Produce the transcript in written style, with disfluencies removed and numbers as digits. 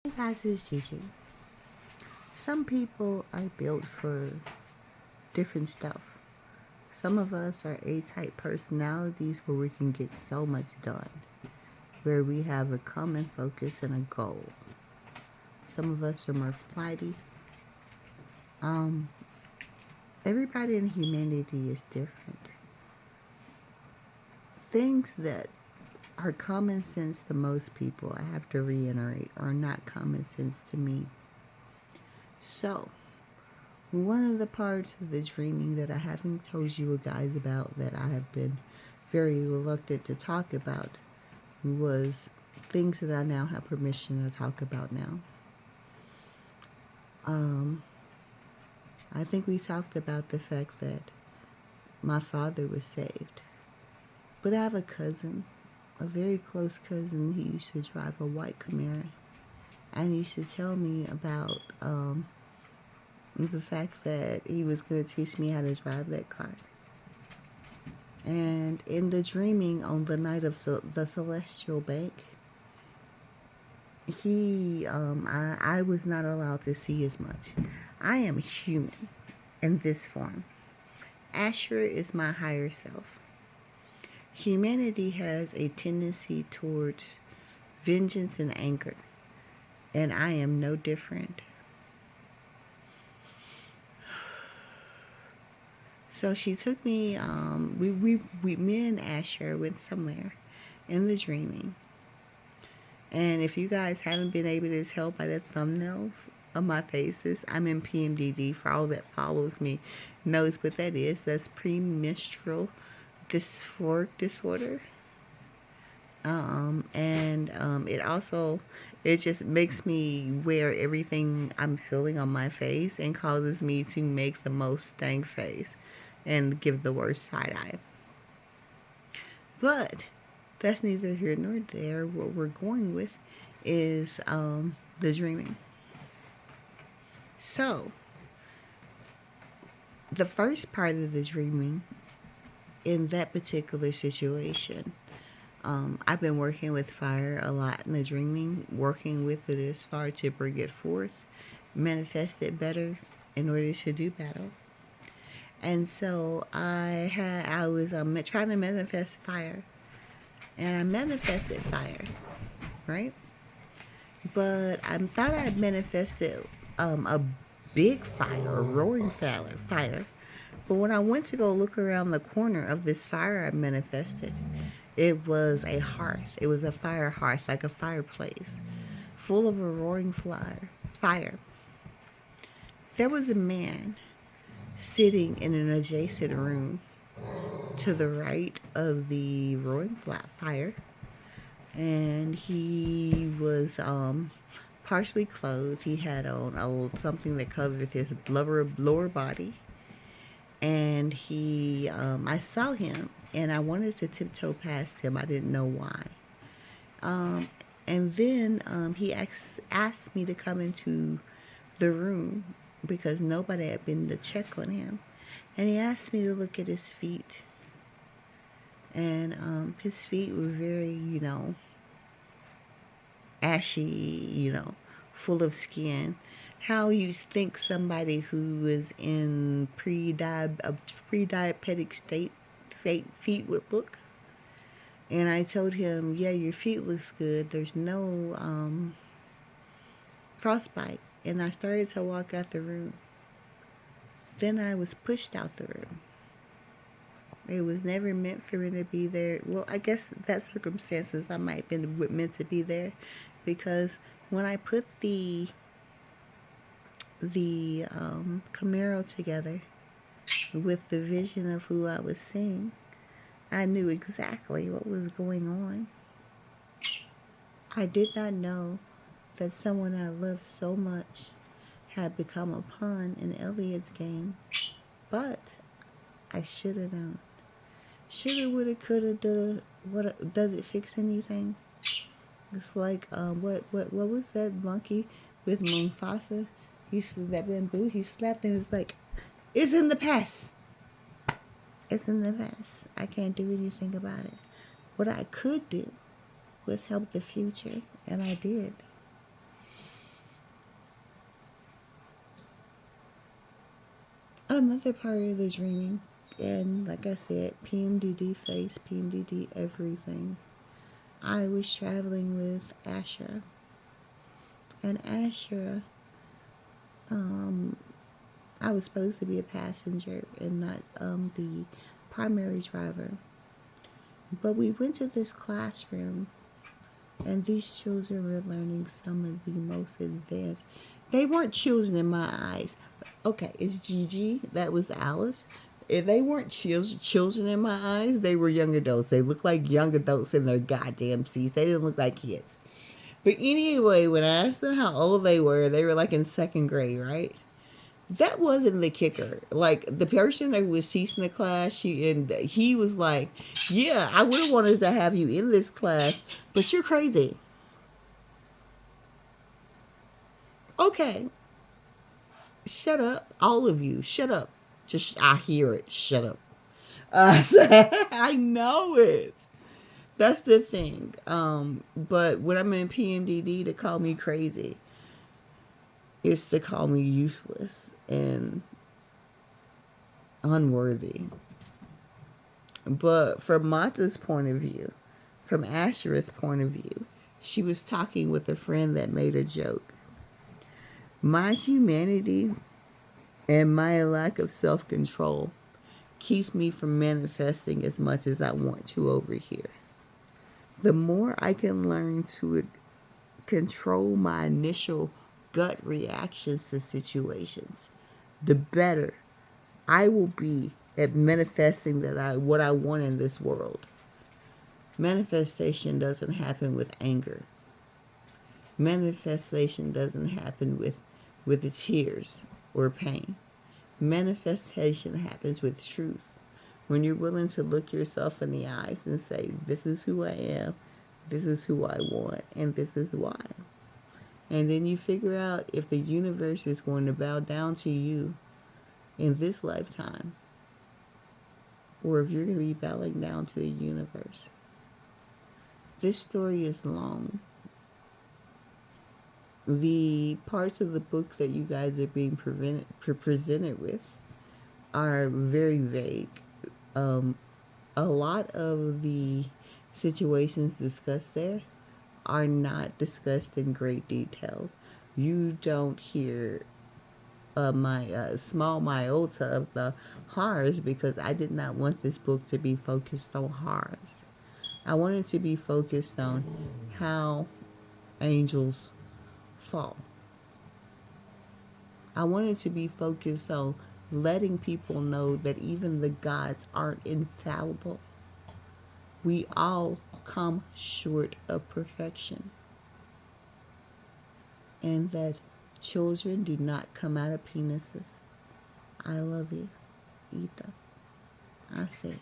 Hey guys, it's Gigi. Some people are built for different stuff. Some of us are A-type personalities where we can get so much done, where we have a common focus and a goal. Some of us are more flighty. Um, Everybody in humanity is different. Things that are common sense to most people, I have to reiterate, are not common sense to me. So, one of the parts of the dreaming that I haven't told you guys about that I have been very reluctant to talk about was things that I now have permission to talk about now. I think we talked about the fact that my father was saved. But I have a cousin, a very close cousin. He used to drive a white Camaro. And he used to tell me about the fact that he was going to teach me how to drive that car. And in the dreaming on the night of the Celestial Bank, I was not allowed to see as much. I am human in this form. Asher is my higher self. Humanity has a tendency towards vengeance and anger, and I am no different. So she took me, me and Asher went somewhere in the dreaming. And if you guys haven't been able to tell by the thumbnails of my faces, I'm in PMDD. For all that follows me knows what that is. That's premenstrual dysphoric disorder. It just makes me wear everything I'm feeling on my face and causes me to make the most stank face and give the worst side eye. But that's neither here nor there. What we're going with is the dreaming. So, the first part of the dreaming in that particular situation, I've been working with fire a lot in the dreaming, working with it as far to bring it forth, manifest it better in order to do battle. And so I was trying to manifest fire, and I manifested fire, right? But I thought I had manifested a big fire, a roaring fire. But when I went to go look around the corner of this fire I manifested, it was a hearth. It was a fire hearth, like a fireplace, full of a roaring fire. There was a man sitting in an adjacent room to the right of the roaring fire, and he was partially clothed. He had on something that covered his lower body, and I saw him, and I wanted to tiptoe past him. I didn't know why. And then he asked me to come into the room because nobody had been to check on him. And he asked me to look at his feet. And his feet were very, ashy, full of skin. How you think somebody who is in pre-diabetic state feet would look. And I told him, yeah, your feet looks good. There's no frostbite. And I started to walk out the room. Then I was pushed out the room. It was never meant for me to be there. Well, I guess that circumstances I might have been meant to be there, because when I put the Camaro together with the vision of who I was seeing, I knew exactly what was going on. I did not know that someone I loved so much had become a pawn in Elliot's game, but I should have known. Shoulda, woulda, coulda, dulda. What does it fix anything? It's like what was that monkey with Mufasa? That bamboo. He slapped him. It was like, it's in the past. It's in the past. I can't do anything about it. What I could do was help the future, and I did. another part of the dreaming, and like I said, PMDD face, PMDD everything. I was traveling with Asher, and Asher, um, I was supposed to be a passenger and not the primary driver. But we went to this classroom, and these children were learning some of the most advanced. They weren't children in my eyes. Okay, it's Gigi. That was Alice. If they weren't children in my eyes, they were young adults. They looked like young adults in their goddamn seats. They didn't look like kids. But anyway, when I asked them how old they were like in second grade, right? That wasn't the kicker. Like the person that was teaching the class, he was like, "Yeah, I would have wanted to have you in this class, but you're crazy." Okay, shut up, all of you, shut up. Just I hear it. Shut up. I know it. That's the thing. But when I'm in PMDD, to call me crazy is to call me useless and unworthy. But from Mata's point of view, from Asher's point of view, she was talking with a friend that made a joke. My humanity and my lack of self-control keeps me from manifesting as much as I want to over here. The more I can learn to control my initial gut reactions to situations, the better I will be at manifesting what I want in this world. Manifestation doesn't happen with anger. Manifestation doesn't happen with the tears or pain. Manifestation happens with truth. When you're willing to look yourself in the eyes and say, this is who I am, this is who I want, and this is why. And then you figure out if the universe is going to bow down to you in this lifetime, or if you're going to be bowing down to the universe. This story is long. The parts of the book that you guys are being presented with are very vague. A lot of the situations discussed there are not discussed in great detail. You don't hear my small myota of the horrors because I did not want this book to be focused on horrors. I wanted to be focused on how angels fall. I wanted to be focused on letting people know that even the gods aren't infallible. We all come short of perfection. And that children do not come out of penises. I love you. Ita. I say